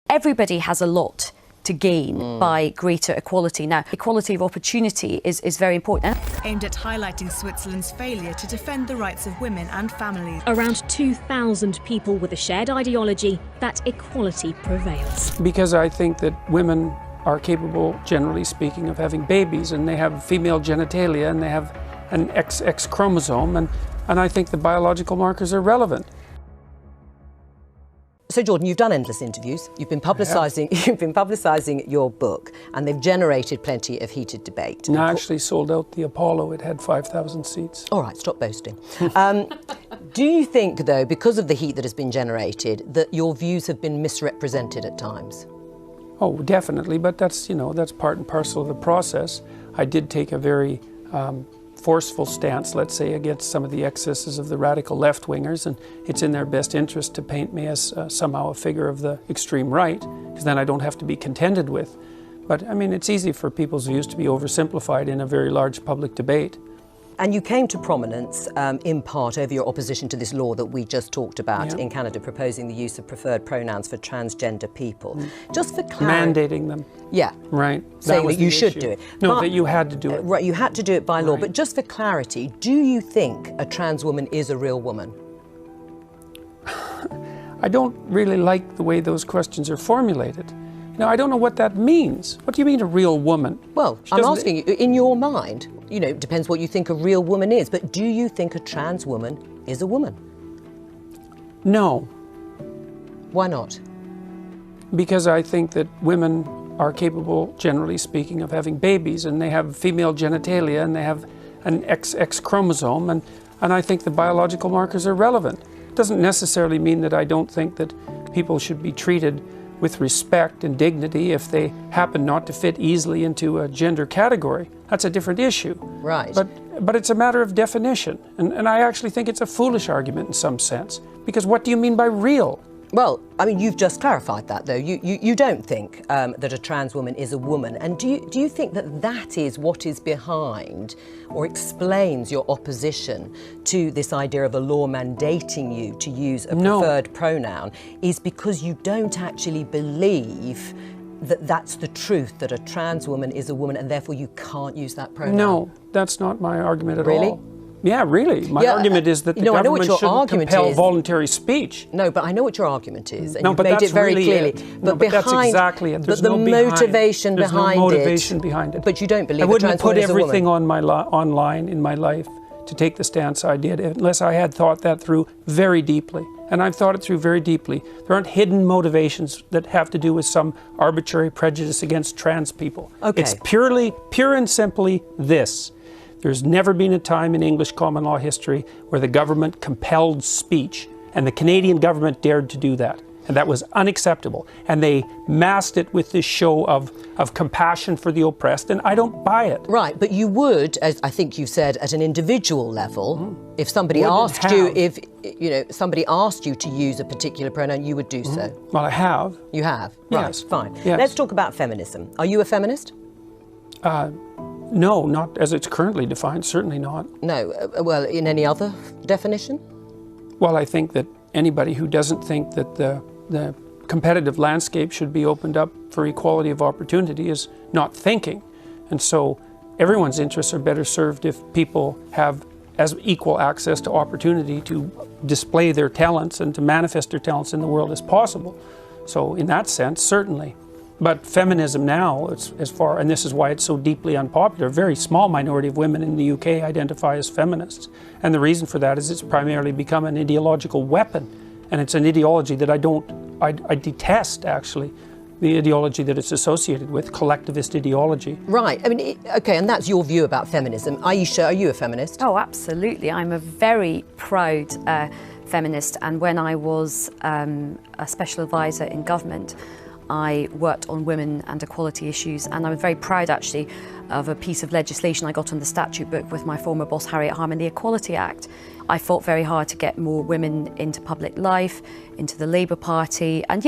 everybody has a lot to gain by greater equality. Now, equality of opportunity is very important. Aimed at highlighting Switzerland's failure to defend the rights of women and families. Around 2,000 people with a shared ideology that equality prevails. Because I think that women are capable, generally speaking, of having babies, and they have female genitalia, and they have an XX chromosome, and I think the biological markers are relevant. So Jordan, you've done endless interviews, you've been publicising your book, and they've generated plenty of heated debate. And I actually sold out the Apollo, it had 5,000 seats. All right, stop boasting. Do you think, though, because of the heat that has been generated, that your views have been misrepresented at times? Oh, definitely, but that's, you know, that's part and parcel of the process. I did take a very forceful stance, let's say, against some of the excesses of the radical left-wingers, and it's in their best interest to paint me as somehow a figure of the extreme right, because then I don't have to be contended with. But, I mean, it's easy for people's views to be oversimplified in a very large public debate. And you came to prominence in part over your opposition to this law that we just talked about in Canada, proposing the use of preferred pronouns for transgender people. Just for clarity. Mandating them. Yeah. Right. Saying that you should do it. No, but, that you had to do it. Right, you had to do it by law. But just for clarity, do you think a trans woman is a real woman? I don't really like the way those questions are formulated. You know, I don't know what that means. What do you mean a real woman? Well, I'm asking you, in your mind, you know, it depends what you think a real woman is, but do you think a trans woman is a woman? No. Why not? Because I think that women are capable, generally speaking, of having babies, and they have female genitalia, and they have an XX chromosome, and I think the biological markers are relevant. It doesn't necessarily mean that I don't think that people should be treated with respect and dignity if they happen not to fit easily into a gender category. That's a different issue. Right. But it's a matter of definition. And I actually think it's a foolish argument in some sense. Because what do you mean by real? Well, I mean, you've just clarified that, though. You don't think that a trans woman is a woman. And do you think that that is what is behind or explains your opposition to this idea of a law mandating you to use a preferred pronoun, is because you don't actually believe that that's the truth, that a trans woman is a woman, and therefore you can't use that pronoun? No, that's not my argument at all. Really? Yeah, really. My argument is that the government shouldn't compel voluntary speech. No, but I know what your argument is, and no, you've made it very really clearly. It. But that's exactly it. There's but the motivation behind it. But you don't believe I wouldn't put everything on my online in my life to take the stance I did unless I had thought that through very deeply. And I've thought it through very deeply. There aren't hidden motivations that have to do with some arbitrary prejudice against trans people. Okay. It's pure and simply this. There's never been a time in English common law history where the government compelled speech, and the Canadian government dared to do that. And that was unacceptable. And they masked it with this show of compassion for the oppressed, and I don't buy it. Right, but you would, as I think you said, at an individual level, if somebody asked you, somebody asked you to use a particular pronoun, you would do so. Well, I have. You have? Yes. Right, fine. Yes. Let's talk about feminism. Are you a feminist? No, not as it's currently defined, certainly not. No, well, in any other definition? Well, I think that anybody who doesn't think that the competitive landscape should be opened up for equality of opportunity is not thinking. And so everyone's interests are better served if people have as equal access to opportunity to display their talents and to manifest their talents in the world as possible. So in that sense, certainly. But feminism now, and this is why it's so deeply unpopular, a very small minority of women in the UK identify as feminists. And the reason for that is it's primarily become an ideological weapon. And it's an ideology that I detest, actually, the ideology that it's associated with, collectivist ideology. Right, I mean, okay, and that's your view about feminism. Aisha, are you a feminist? Oh, absolutely. I'm a very proud feminist, and when I was a special advisor in government, I worked on women and equality issues, and I'm very proud actually of a piece of legislation I got on the statute book with my former boss Harriet Harman, the Equality Act. I fought very hard to get more women into public life, into the Labour Party, and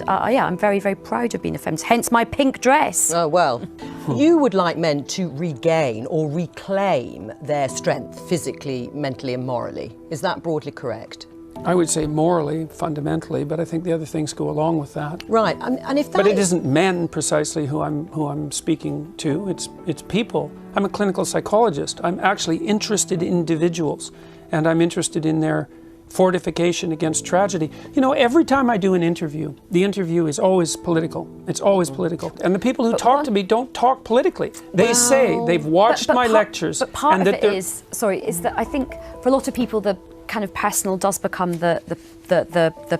I'm very, very proud of being a feminist, hence my pink dress. Oh, well, you would like men to regain or reclaim their strength physically, mentally and morally. Is that broadly correct? I would say morally, fundamentally, but I think the other things go along with that. Right, and if that But it isn't men precisely who I'm speaking to. It's people. I'm a clinical psychologist. I'm actually interested in individuals, and I'm interested in their fortification against tragedy. You know, every time I do an interview, the interview is always political. It's always political. And the people who talk to me don't talk politically. They say they've watched my lectures. But part and of it is that I think for a lot of people the kind of personal does become the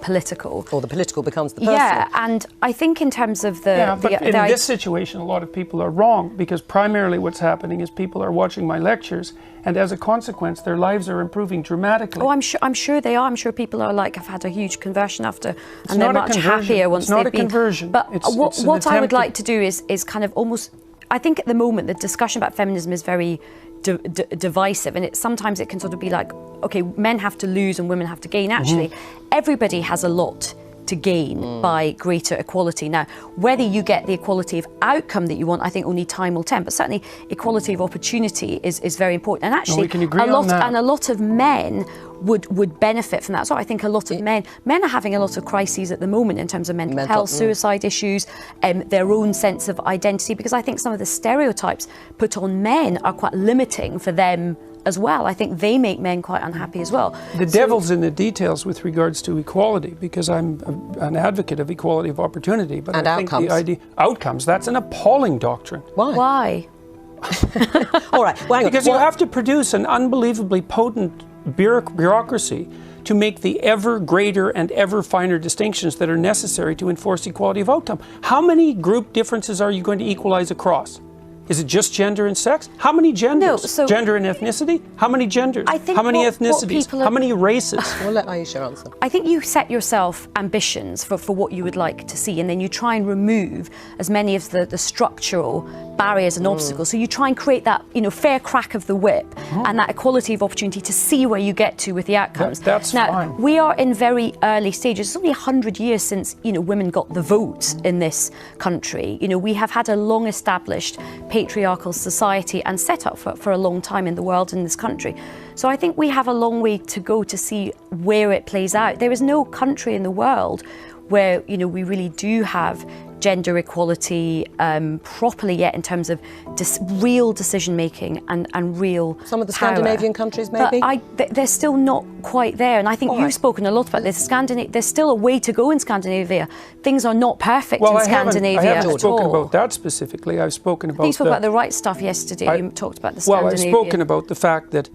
political. Or the political becomes the personal. Yeah, and I think in terms of in this situation, a lot of people are wrong, because primarily what's happening is people are watching my lectures, and as a consequence, their lives are improving dramatically. Oh, I'm sure they are. I'm sure people are like, have had a huge conversion after, and they're much happier once they've been. It's not a conversion. But it's what I would like to do is kind of almost, I think at the moment the discussion about feminism is very divisive, and sometimes it can sort of be like, okay, men have to lose and women have to gain. Actually, everybody has a lot to gain by greater equality. Now, whether you get the equality of outcome that you want, I think only time will tell. But certainly, equality of opportunity is very important. And actually, we can agree on that. And a lot of men would benefit from that. So I think a lot of men are having a lot of crises at the moment in terms of mental health, suicide issues, their own sense of identity, because I think some of the stereotypes put on men are quite limiting for them as well. I think they make men quite unhappy as well. The devil's in the details with regards to equality, because I'm an advocate of equality of opportunity. But I think the idea outcomes, that's an appalling doctrine. Why? All right, well, because you have to produce an unbelievably potent bureaucracy to make the ever greater and ever finer distinctions that are necessary to enforce equality of outcome. How many group differences are you going to equalize across? Is it just gender and sex? How many genders? No, so gender and ethnicity? How many genders? I think how many ethnicities? How many races? We'll let Aisha answer. I think you set yourself ambitions for what you would like to see, and then you try and remove as many of the structural barriers and obstacles. So you try and create that, fair crack of the whip and that equality of opportunity to see where you get to with the outcomes. That's now, fine. We are in very early stages. It's only 100 years since, women got the vote in this country. We have had a long established patriarchal society and set up for a long time in the world, in this country. So I think we have a long way to go to see where it plays out. There is no country in the world where we really do have gender equality properly yet, in terms of real decision making and real some of the power. Scandinavian countries maybe, but they're still not quite there, and I think you've spoken a lot about this. There's still a way to go in Scandinavia. Things are not perfect in Scandinavia. I haven't spoken about that specifically. I've spoken about you spoke about the right stuff yesterday. You talked about the Scandinavian. Well, I've spoken about the fact that,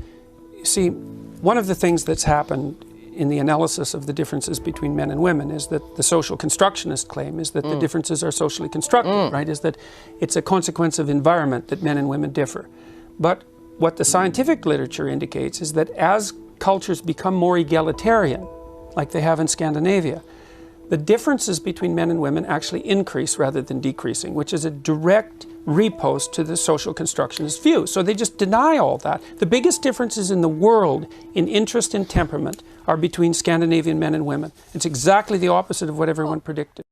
see, one of the things that's happened in the analysis of the differences between men and women is that the social constructionist claim is that the differences are socially constructed, right? Is that it's a consequence of environment that men and women differ. But what the scientific literature indicates is that as cultures become more egalitarian, like they have in Scandinavia, the differences between men and women actually increase rather than decreasing, which is a direct repost to the social constructionist view. So they just deny all that. The biggest differences in the world in interest and temperament are between Scandinavian men and women. It's exactly the opposite of what everyone predicted.